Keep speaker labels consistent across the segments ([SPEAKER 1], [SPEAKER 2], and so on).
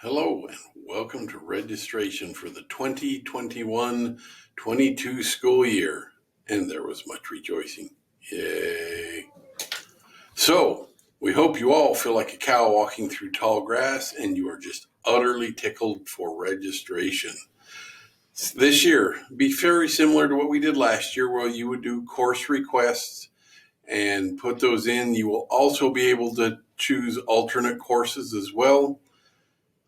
[SPEAKER 1] Hello and welcome to registration for the 2021-22 school year. And there was much rejoicing. Yay. So, we hope you all feel like a cow walking through tall grass and you are just utterly tickled for registration. This year, be very similar to what we did last year, where you would do course requests and put those in. You will also be able to choose alternate courses as well.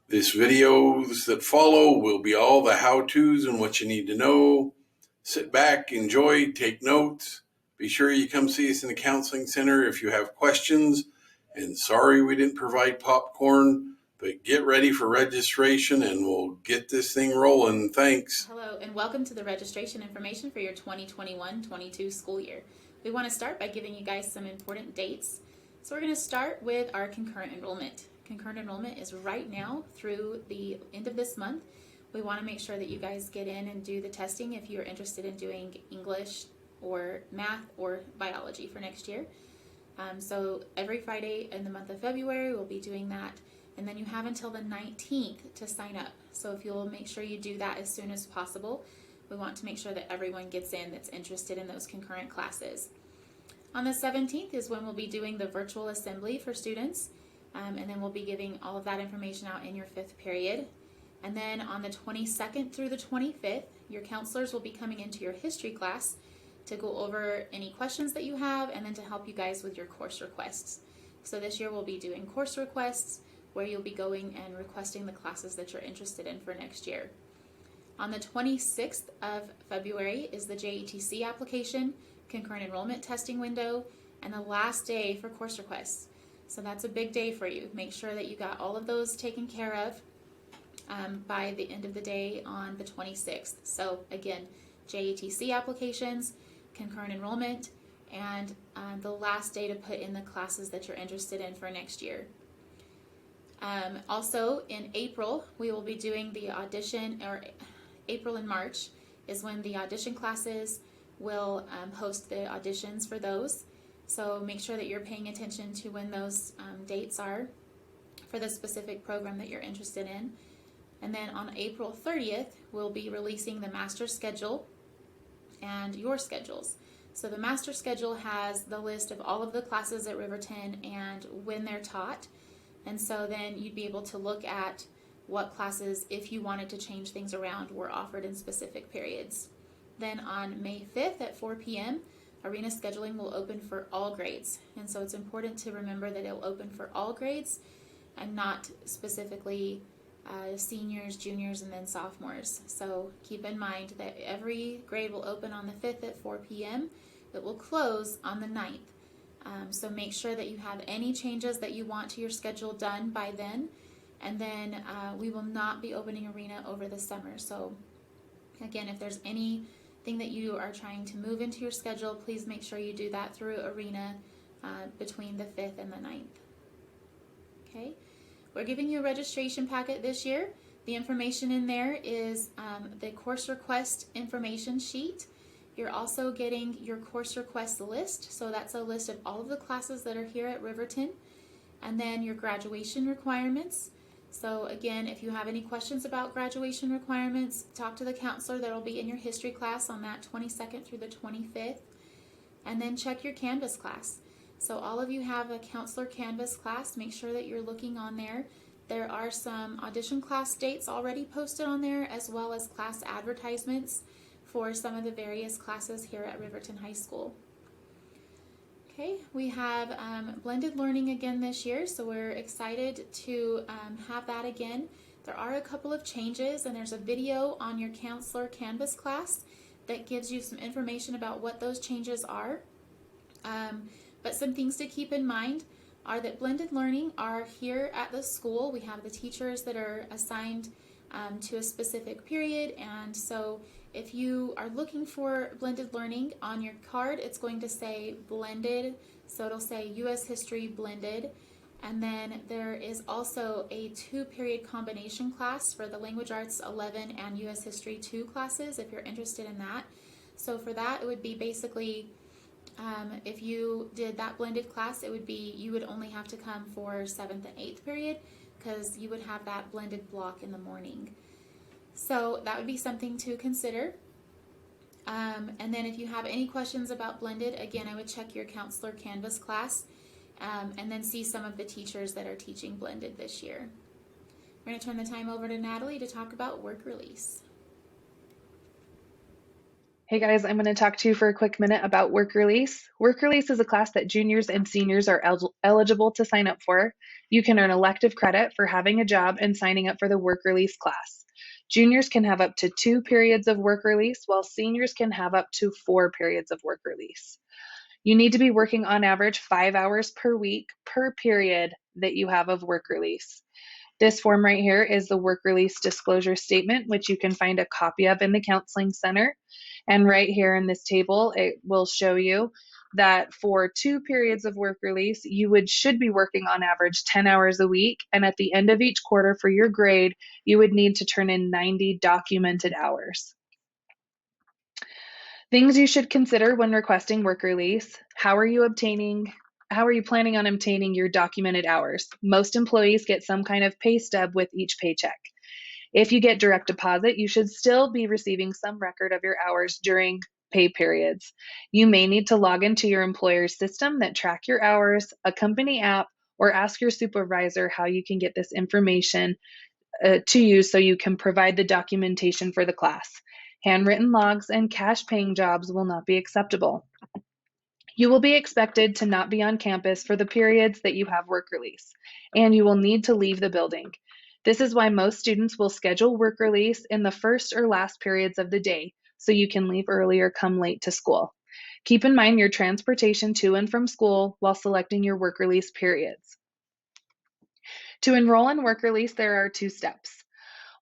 [SPEAKER 1] This videos that follow will be all the how-tos and what you need to know. Sit back, enjoy, take notes. Be sure you come see us in the counseling center if you have questions. And sorry we didn't provide popcorn, but get ready for registration and we'll get this thing rolling. Thanks.
[SPEAKER 2] Hello and welcome to the registration information for your 2021-22 school year. We want to start by giving you guys some important dates. So we're going to start with our concurrent enrollment. Concurrent enrollment is right now through the end of this month. We want to make sure that you guys get in and do the testing if you're interested in doing English or math or biology for next year. So every Friday in the month of February we'll be doing that, and then you have until the 19th to sign up. So if you'll make sure you do that as soon as possible, we want to make sure that everyone gets in that's interested in those concurrent classes. On the 17th is when we'll be doing the virtual assembly for students. And then we'll be giving all of that information out in your 5th period. And then on the 22nd through the 25th, your counselors will be coming into your history class to go over any questions that you have and then to help you guys with your course requests. So this year we'll be doing course requests where you'll be going and requesting the classes that you're interested in for next year. On the 26th of February is the JETC application, concurrent enrollment testing window, and the last day for course requests. So that's a big day for you. Make sure that you got all of those taken care of by the end of the day on the 26th. So again, JETC applications, concurrent enrollment, and the last day to put in the classes that you're interested in for next year. Also in April, we will be doing the audition, or April and March is when the audition classes will host the auditions for those. So make sure that you're paying attention to when those dates are for the specific program that you're interested in. And then on April 30th, we'll be releasing the master schedule and your schedules. So the master schedule has the list of all of the classes at Riverton and when they're taught. And so then you'd be able to look at what classes, if you wanted to change things around, were offered in specific periods. Then on May 5th at 4 p.m., arena scheduling will open for all grades, and so it's important to remember that it will open for all grades and not specifically seniors, juniors, and then sophomores. So keep in mind that every grade will open on the 5th at 4 p.m. It will close on the 9th. So make sure that you have any changes that you want to your schedule done by then, and then we will not be opening arena over the summer. So again, if there's anything that you are trying to move into your schedule, please make sure you do that through arena between the 5th and the 9th. Okay, we're giving you a registration packet this year. The information in there is the course request information sheet. You're also getting your course request list, so that's a list of all of the classes that are here at Riverton, and then your graduation requirements. So again, if you have any questions about graduation requirements, talk to the counselor that will be in your history class on that 22nd through the 25th. And then check your Canvas class. So all of you have a counselor Canvas class. Make sure that you're looking on there. There are some audition class dates already posted on there, as well as class advertisements for some of the various classes here at Riverton High School. Okay, we have blended learning again this year, so we're excited to have that again. There are a couple of changes, and there's a video on your counselor Canvas class that gives you some information about what those changes are. But some things to keep in mind are that blended learning are here at the school. We have the teachers that are assigned to a specific period, and so if you are looking for blended learning on your card, it's going to say blended, so it'll say U.S. History blended, and then there is also a 2-period combination class for the Language Arts 11 and U.S. History 2 classes if you're interested in that. So for that, it would be basically if you did that blended class, it would be you would only have to come for 7th and 8th period, because you would have that blended block in the morning. So that would be something to consider. And then if you have any questions about blended, again, I would check your counselor Canvas class and then see some of the teachers that are teaching blended this year. We're going to turn the time over to Natalie to talk about work release.
[SPEAKER 3] Hey guys, I'm going to talk to you for a quick minute about work release. Work release is a class that juniors and seniors are eligible to sign up for. You can earn elective credit for having a job and signing up for the work release class. Juniors can have up to 2 periods of work release, while seniors can have up to 4 periods of work release. You need to be working on average 5 hours per week per period that you have of work release. This form right here is the work release disclosure statement, which you can find a copy of in the Counseling Center. And right here in this table, it will show you that for 2 periods of work release, you should be working on average 10 hours a week. And at the end of each quarter for your grade, you would need to turn in 90 documented hours. Things you should consider when requesting work release. How are you planning on obtaining your documented hours? Most employees get some kind of pay stub with each paycheck. If you get direct deposit, you should still be receiving some record of your hours during pay periods. You may need to log into your employer's system that track your hours, a company app, or ask your supervisor how you can get this information to you so you can provide the documentation for the class. Handwritten logs and cash paying jobs will not be acceptable. You will be expected to not be on campus for the periods that you have work release, and you will need to leave the building. This is why most students will schedule work release in the first or last periods of the day, so you can leave early or come late to school. Keep in mind your transportation to and from school while selecting your work release periods. To enroll in work release, there are 2 steps.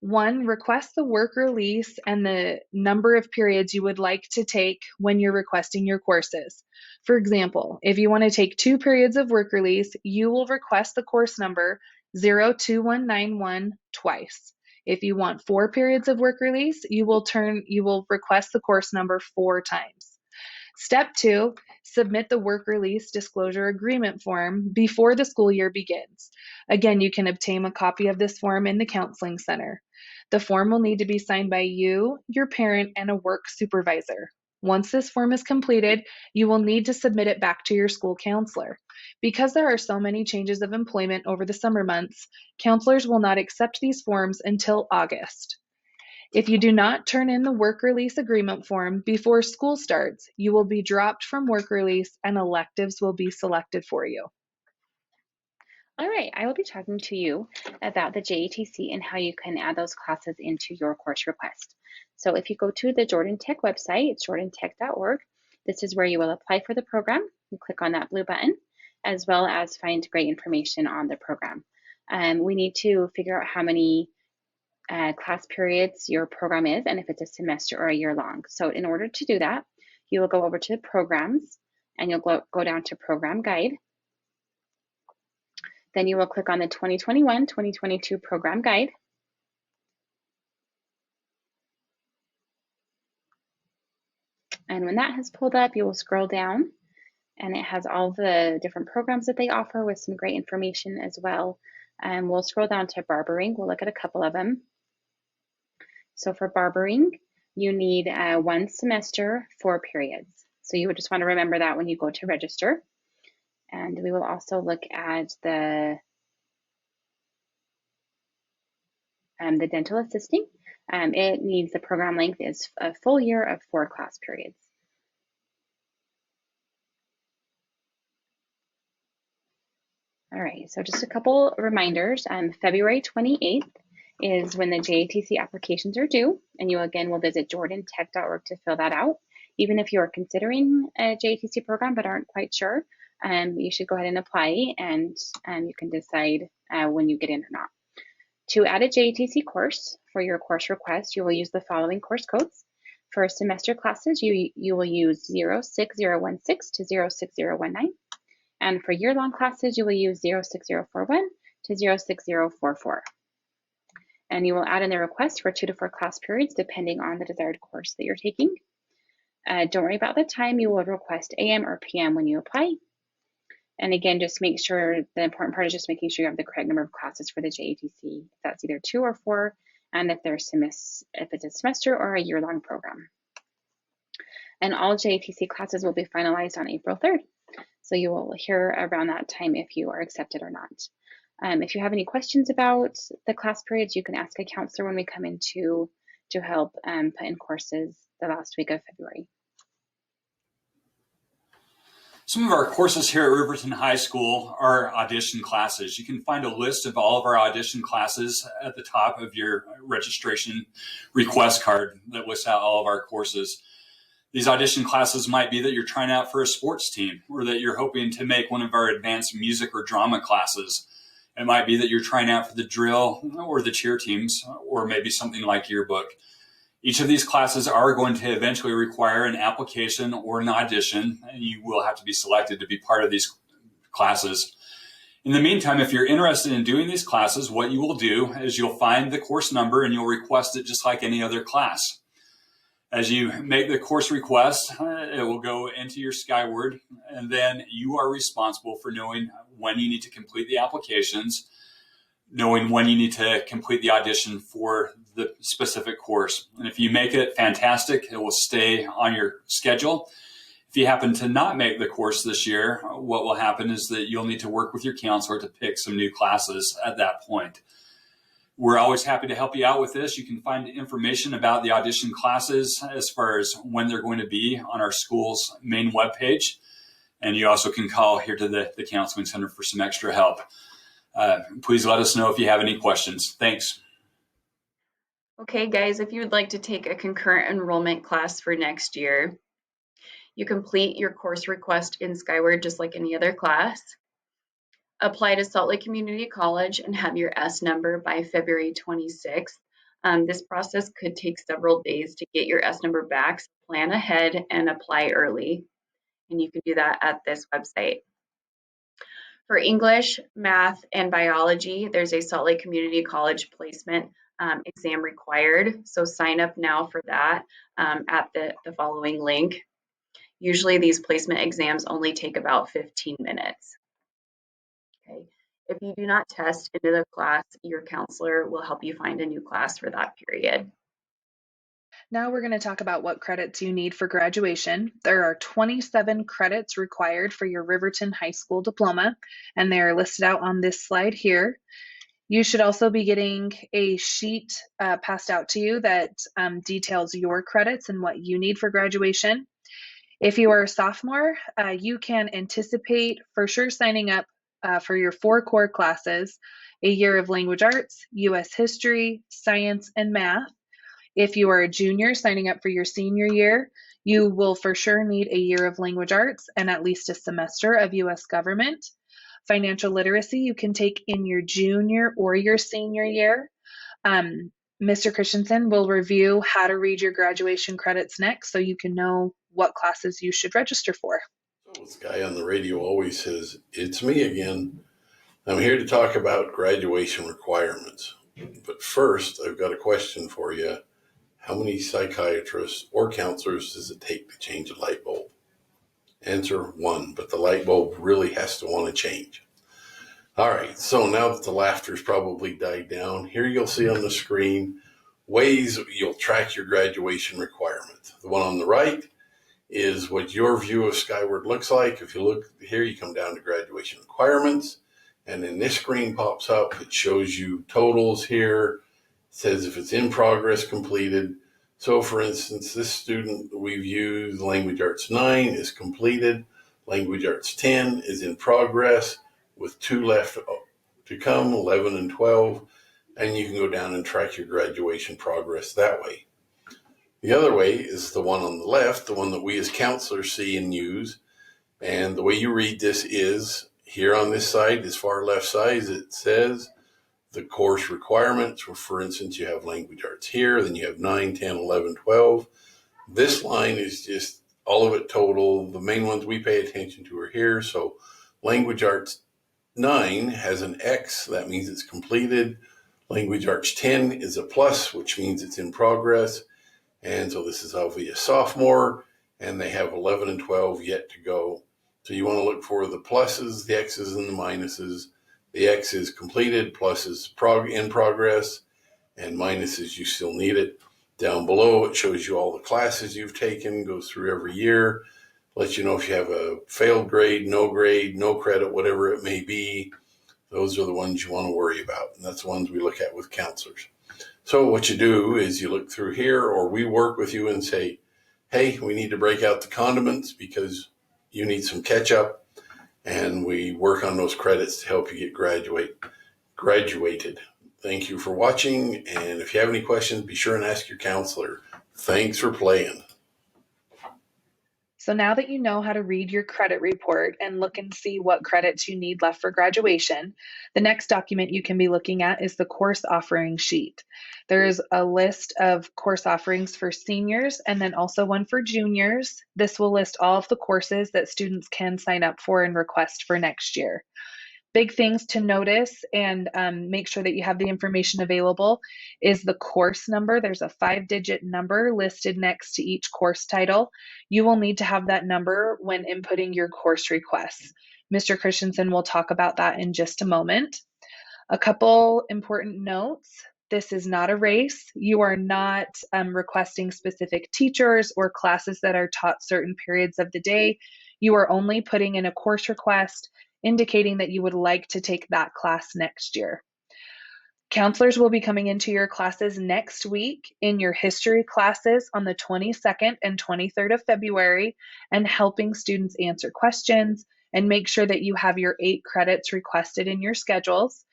[SPEAKER 3] 1, request the work release and the number of periods you would like to take when you're requesting your courses. For example, if you want to take 2 periods of work release, you will request the course number 02191 twice. If you want 4 periods of work release, you will request the course number 4 times. Step 2, submit the work release disclosure agreement form before the school year begins. Again, you can obtain a copy of this form in the Counseling Center. The form will need to be signed by you, your parent, and a work supervisor. Once this form is completed, you will need to submit it back to your school counselor. Because there are so many changes of employment over the summer months, counselors will not accept these forms until August. If you do not turn in the work release agreement form before school starts, you will be dropped from work release and electives will be selected for you.
[SPEAKER 4] All right, I will be talking to you about the JATC and how you can add those classes into your course request. So if you go to the Jordan Tech website, it's jordantech.org. This is where you will apply for the program. You click on that blue button, as well as find great information on the program. We need to figure out how many class periods your program is and if it's a semester or a year long. So in order to do that, you will go over to programs and you'll go down to program guide. Then you will click on the 2021-2022 program guide. And when that has pulled up, you will scroll down and it has all the different programs that they offer with some great information as well. And we'll scroll down to barbering. We'll look at a couple of them. So for barbering, you need 1 semester, 4 periods. So you would just want to remember that when you go to register. And we will also look at the dental assisting. It needs, the program length is a full year of 4 class periods. All right, so just a couple reminders. February 28th is when the JATC applications are due, and you again will visit jordantech.org to fill that out. Even if you are considering a JATC program but aren't quite sure, you should go ahead and apply, and you can decide when you get in or not. To add a JATC course for your course request, you will use the following course codes. For semester classes, you will use 06016 to 06019. And for year-long classes, you will use 06041 to 06044. And you will add in the request for 2 to 4 class periods depending on the desired course that you're taking. Don't worry about the time. You will request AM or PM when you apply. And again, just make sure, the important part is just making sure you have the correct number of classes for the JATC. If that's either 2 or 4, and if it's a semester or a year-long program. And all JATC classes will be finalized on April 3rd. So you will hear around that time if you are accepted or not. If you have any questions about the class periods, you can ask a counselor when we come in to help put in courses the last week of February.
[SPEAKER 5] Some of our courses here at Riverton High School are audition classes. You can find a list of all of our audition classes at the top of your registration request card that lists out all of our courses. These audition classes might be that you're trying out for a sports team, or that you're hoping to make one of our advanced music or drama classes. It might be that you're trying out for the drill or the cheer teams, or maybe something like yearbook. Each of these classes are going to eventually require an application or an audition, and you will have to be selected to be part of these classes. In the meantime, if you're interested in doing these classes, what you will do is you'll find the course number and you'll request it just like any other class. As you make the course request, it will go into your Skyward, and then you are responsible for knowing when you need to complete the applications, knowing when you need to complete the audition for the specific course. And if you make it, fantastic, it will stay on your schedule. If you happen to not make the course this year, what will happen is that you'll need to work with your counselor to pick some new classes at that point. We're always happy to help you out with this. You can find information about the audition classes as far as when they're going to be on our school's main webpage. And you also can call here to the Counseling Center for some extra help. Please let us know if you have any questions. Thanks.
[SPEAKER 6] Okay, guys, if you would like to take a concurrent enrollment class for next year, you complete your course request in Skyward just like any other class. Apply to Salt Lake Community College and have your S number by February 26th. This process could take several days to get your S number back, so plan ahead and apply early. And you can do that at this website. For English, math, and biology, there's a Salt Lake Community College placement exam required. So sign up now for that at the following link. Usually these placement exams only take about 15 minutes. Okay. If you do not test into the class, your counselor will help you find a new class for that period.
[SPEAKER 3] Now we're going to talk about what credits you need for graduation. There are 27 credits required for your Riverton High School diploma, and they are listed out on this slide here. You should also be getting a sheet passed out to you that details your credits and what you need for graduation. If you are a sophomore, you can anticipate for sure signing up for your 4 core classes, a year of language arts, U.S. history, science, and math. If you are a junior signing up for your senior year, you will for sure need a year of language arts and at least a semester of U.S. government. Financial literacy you can take in your junior or your senior year. Mr. Christensen will review how to read your graduation credits next so you can know what classes you should register for.
[SPEAKER 1] So this guy on the radio always says, "It's me again. I'm here to talk about graduation requirements. But first, I've got a question for you. How many psychiatrists or counselors does it take to change a light bulb?" Answer: 1, but the light bulb really has to want to change. All right, so now that the laughter's probably died down, here you'll see on the screen ways you'll track your graduation requirements. The one on the right is what your view of Skyward looks like. If you look here, you come down to graduation requirements, and then this screen pops up. It shows you totals here. It says if it's in progress, completed. So for instance, this student we've used, Language Arts 9 is completed. Language Arts 10 is in progress with 2 left to come, 11 and 12. And you can go down and track your graduation progress that way. The other way is the one on the left, the one that we as counselors see and use. And the way you read this is here on this side, this far left side, it says the course requirements. For instance, you have language arts here, then you have 9, 10, 11, 12. This line is just all of it total. The main ones we pay attention to are here. So language arts 9 has an X, that means it's completed. Language arts 10 is a plus, which means it's in progress. And so this is obviously a sophomore, and they have 11 and 12 yet to go. So you want to look for the pluses, the X's, and the minuses. The X is completed, plus is in progress, and minus is you still need it. Down below, it shows you all the classes you've taken, goes through every year, lets you know if you have a failed grade, no credit, whatever it may be. Those are the ones you want to worry about, and that's the ones we look at with counselors. So what you do is you look through here, or we work with you and say, hey, we need to break out the condiments because you need some catch up, and we work on those credits to help you get graduated. Thank you for watching, and if you have any questions, be sure and ask your counselor. Thanks for playing.
[SPEAKER 3] So now that you know how to read your credit report and look and see what credits you need left for graduation, the next document you can be looking at is the course offering sheet. There's a list of course offerings for seniors and then also one for juniors. This will list all of the courses that students can sign up for and request for next year. Big things to notice and make sure that you have the information available is the course number. There's a 5-digit number listed next to each course title. You will need to have that number when inputting your course requests. Mr. Christensen will talk about that in just a moment. A couple important notes. This is not a race. You are not requesting specific teachers or classes that are taught certain periods of the day. You are only putting in a course request indicating that you would like to take that class next year. Counselors will be coming into your classes next week in your history classes on the 22nd and 23rd of February and helping students answer questions and make sure that you have your 8 credits requested in your schedules.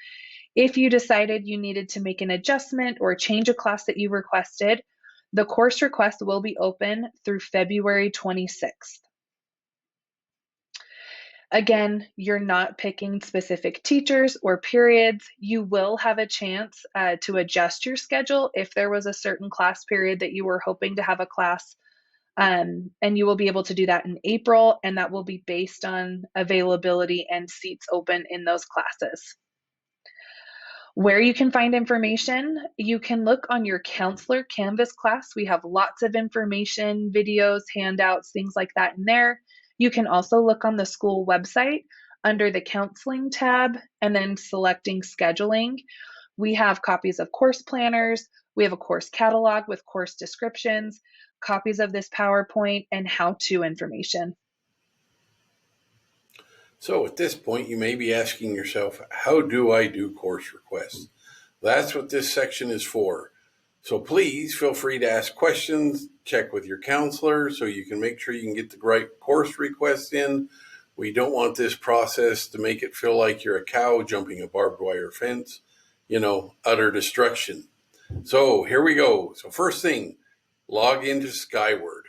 [SPEAKER 3] If you decided you needed to make an adjustment or change a class that you requested, the course request will be open through February 26th. Again, you're not picking specific teachers or periods. You will have a chance to adjust your schedule if there was a certain class period that you were hoping to have a class, and you will be able to do that in April, and that will be based on availability and seats open in those classes. Where you can find information, you can look on your counselor Canvas class. We have lots of information, videos, handouts, things like that in there. You can also look on the school website under the counseling tab and then selecting scheduling. We have copies of course planners. We have a course catalog with course descriptions, copies of this PowerPoint, and how-to information.
[SPEAKER 1] So at this point, you may be asking yourself, how do I do course requests? That's what this section is for. So please feel free to ask questions, check with your counselor so you can make sure you can get the right course requests in. We don't want this process to make it feel like you're a cow jumping a barbed wire fence, utter destruction. So here we go. So first thing, log into Skyward.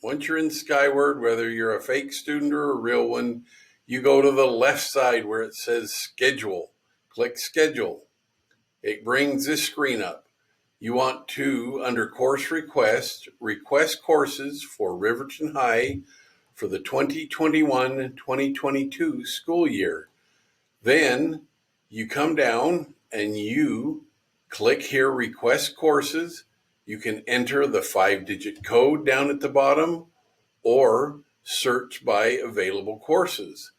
[SPEAKER 1] Once you're in Skyward, whether you're a fake student or a real one, you go to the left side where it says schedule. Click schedule. It brings this screen up. You want to, under course request courses for Riverton High for the 2021-2022 school year. Then you come down and you click here, request courses. You can enter the 5-digit code down at the bottom or search by available courses.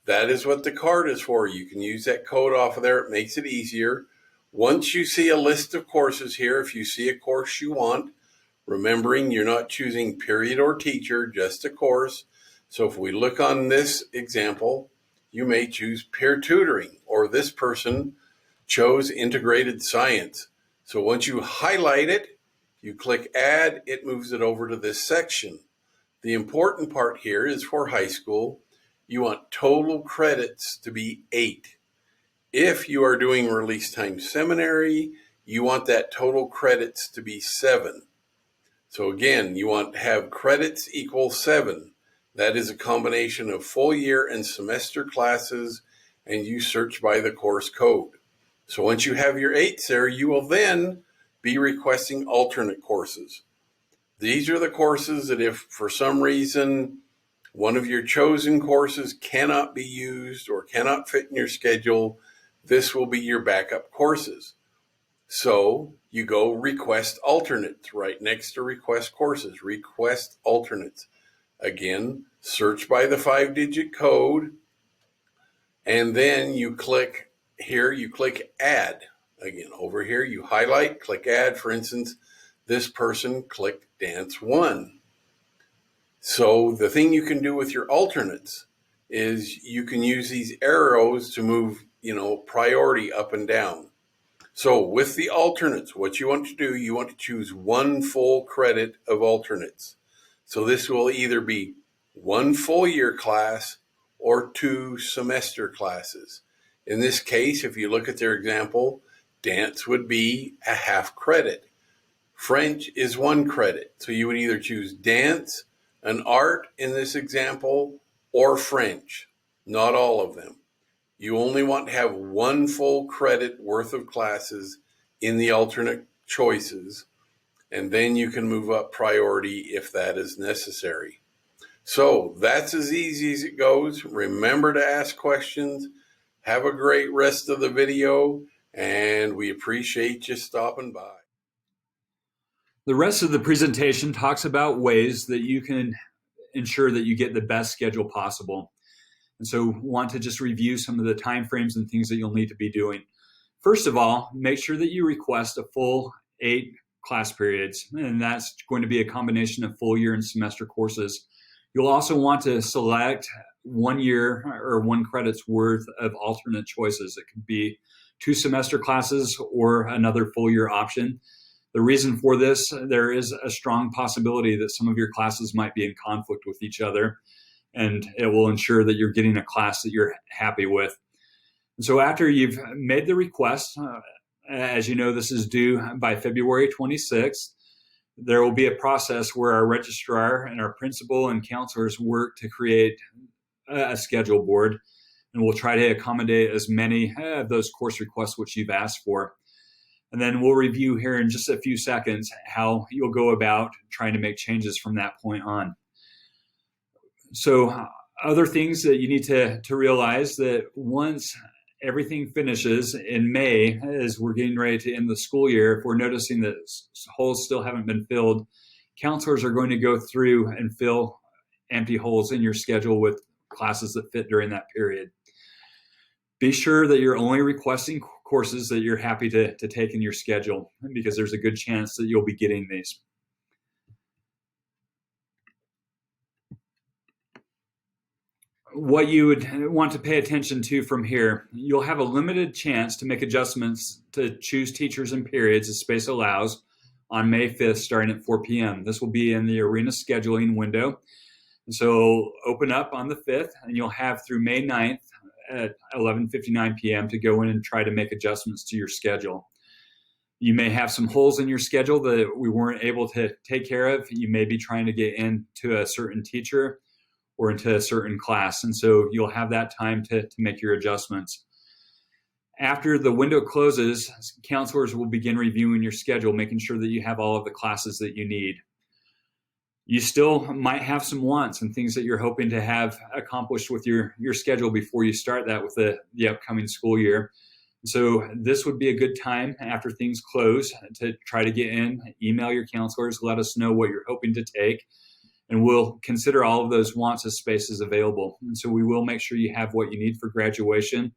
[SPEAKER 1] That is what the card is for. You can use that code off of there. It makes it easier. Once you see a list of courses here, if you see a course you want, remembering you're not choosing period or teacher, just a course. So if we look on this example, you may choose peer tutoring, or this person chose integrated science. So once you highlight it, you click add, it moves it over to this section. The important part here is for high school, you want total credits to be 8. If you are doing release time seminary, you want that total credits to be 7. So again, you want to have credits equal 7. That is a combination of full year and semester classes, and you search by the course code. So once you have your 8s there, you will then be requesting alternate courses. These are the courses that if for some reason one of your chosen courses cannot be used or cannot fit in your schedule, this will be your backup courses. So you go request alternates right next to request courses, request alternates. Again, search by the 5-digit code, and then you click here, you click add. Again, over here, you highlight, click add. For instance, this person clicked dance 1. So the thing you can do with your alternates is you can use these arrows to move, priority up and down. So with the alternates, what you want to do, you want to choose 1 full credit of alternates. So this will either be 1 full year class or 2 semester classes. In this case, if you look at their example, dance would be a half credit. French is 1 credit. So you would either choose dance, an art in this example, or French, not all of them. You only want to have 1 full credit worth of classes in the alternate choices, and then you can move up priority if that is necessary. So that's as easy as it goes. Remember to ask questions. Have a great rest of the video, and we appreciate you stopping by.
[SPEAKER 5] The rest of the presentation talks about ways that you can ensure that you get the best schedule possible. And so want to just review some of the timeframes and things that you'll need to be doing. First of all, make sure that you request a full 8 class periods, and that's going to be a combination of full year and semester courses. You'll also want to select 1 year or 1 credit's worth of alternate choices. It could be 2 semester classes or another full year option. The reason for this, there is a strong possibility that some of your classes might be in conflict with each other, and it will ensure that you're getting a class that you're happy with. And so after you've made the request, as you know, this is due by February 26th, there will be a process where our registrar and our principal and counselors work to create a schedule board, and we'll try to accommodate as many of those course requests which you've asked for. And then we'll review here in just a few seconds how you'll go about trying to make changes from that point on. So other things that you need to realize that once everything finishes in May, as we're getting ready to end the school year, if we're noticing that holes still haven't been filled, counselors are going to go through and fill empty holes in your schedule with classes that fit during that period. Be sure that you're only requesting courses that you're happy to take in your schedule, because there's a good chance that you'll be getting these. What you would want to pay attention to from here, you'll have a limited chance to make adjustments to choose teachers and periods as space allows on May 5th starting at 4 p.m. This will be in the arena scheduling window. And so open up on the 5th, and you'll have through May 9th at 11:59 p.m. to go in and try to make adjustments to your schedule. You may have some holes in your schedule that we weren't able to take care of. You may be trying to get into a certain teacher or into a certain class, and so you'll have that time to make your adjustments. After the window closes, counselors will begin reviewing your schedule, making sure that you have all of the classes that you need. You still might have some wants and things that you're hoping to have accomplished with your schedule before you start that with the upcoming school year. So this would be a good time after things close to try to get in, email your counselors, let us know what you're hoping to take, and we'll consider all of those wants as spaces available. And so we will make sure you have what you need for graduation,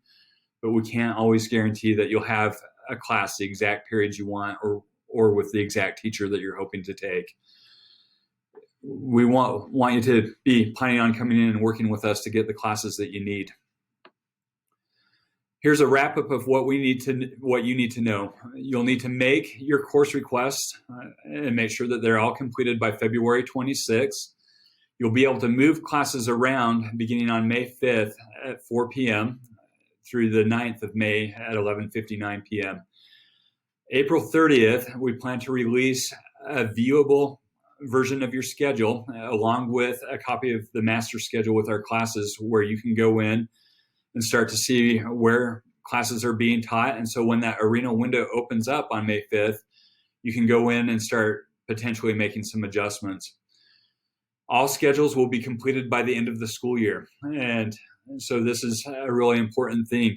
[SPEAKER 5] but we can't always guarantee that you'll have a class the exact periods you want or with the exact teacher that you're hoping to take. We want you to be planning on coming in and working with us to get the classes that you need. Here's a wrap up of what you need to know. You'll need to make your course requests and make sure that they're all completed by February 26th. You'll be able to move classes around beginning on May 5th at 4 p.m. through the 9th of May at 11:59 p.m. April 30th, we plan to release a viewable version of your schedule along with a copy of the master schedule with our classes, where you can go in and start to see where classes are being taught. And so when that arena window opens up on May 5th, you can go in and start potentially making some adjustments. All schedules will be completed by the end of the school year. And so this is a really important thing.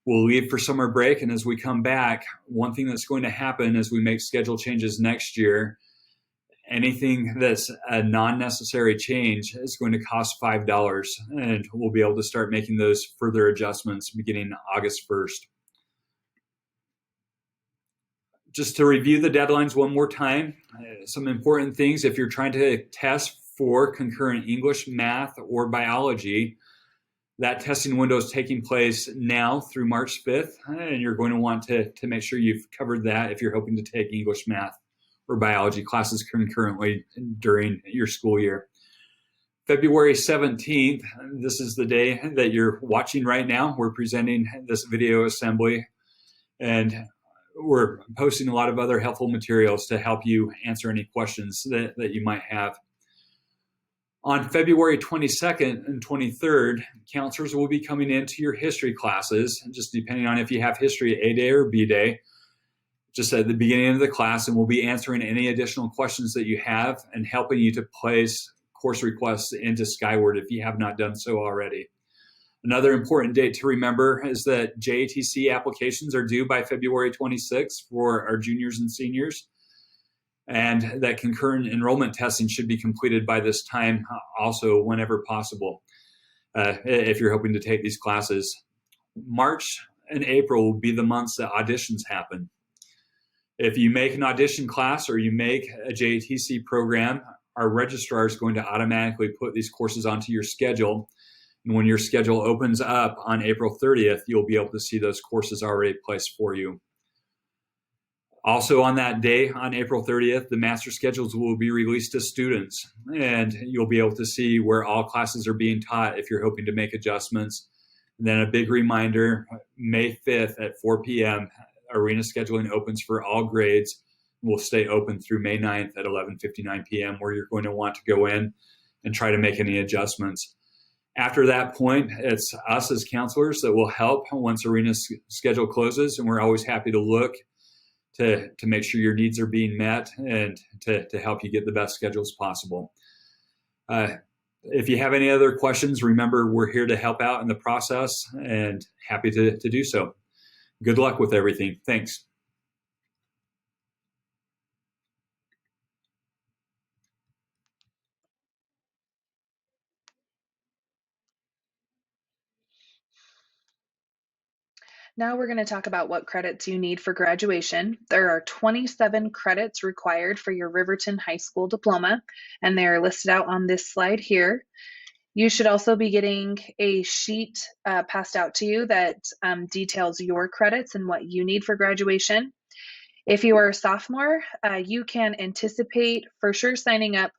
[SPEAKER 5] We'll leave for summer break, and as we come back, one thing that's going to happen as we make schedule changes next year, Anything that's a non-necessary change is going to cost $5, and we'll be able to start making those further adjustments beginning August 1st. Just to review the deadlines one more time, some important things. If you're trying to test for concurrent English, math, or biology, that testing window is taking place now through March 5th, and you're going to want to make sure you've covered that if you're hoping to take English, math, or biology classes concurrently during your school year. February 17th, this is the day that you're watching right now. We're presenting this video assembly, and we're posting a lot of other helpful materials to help you answer any questions that you might have. On February 22nd and 23rd, counselors will be coming into your history classes, just depending on if you have history A day or B day, just at the beginning of the class, and we'll be answering any additional questions that you have and helping you to place course requests into Skyward if you have not done so already. Another important date to remember is that JATC applications are due by February 26th for our juniors and seniors, and that concurrent enrollment testing should be completed by this time also whenever possible if you're hoping to take these classes. March and April will be the months that auditions happen. If you make an audition class or you make a JATC program, our registrar is going to automatically put these courses onto your schedule. And when your schedule opens up on April 30th, you'll be able to see those courses already placed for you. Also on that day, on April 30th, the master schedules will be released to students, and you'll be able to see where all classes are being taught if you're hoping to make adjustments. And then a big reminder, May 5th at 4 p.m., arena scheduling opens for all grades. Will stay open through May 9th at 11:59 p.m., where you're going to want to go in and try to make any adjustments. After that point, it's us as counselors that will help once arena's schedule closes, and we're always happy to look to make sure your needs are being met and to help you get the best schedules possible. If you have any other questions, remember we're here to help out in the process and happy to do so. Good luck with everything. Thanks.
[SPEAKER 3] Now we're going to talk about what credits you need for graduation. There are 27 credits required for your Riverton High School diploma, and they're listed out on this slide here. You should also be getting a sheet passed out to you that details your credits and what you need for graduation. If you are a sophomore, you can anticipate for sure signing up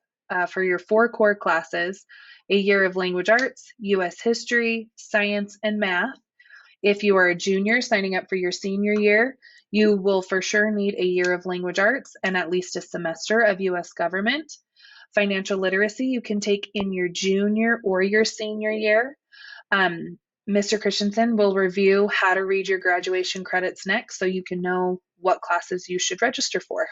[SPEAKER 3] for your 4 core classes, a year of language arts, US history, science, and math. If you are a junior signing up for your senior year, you will for sure need a year of language arts and at least a semester of US government. Financial literacy you can take in your junior or your senior year. Mr. Christensen will review how to read your graduation credits next so you can know what classes you should register for.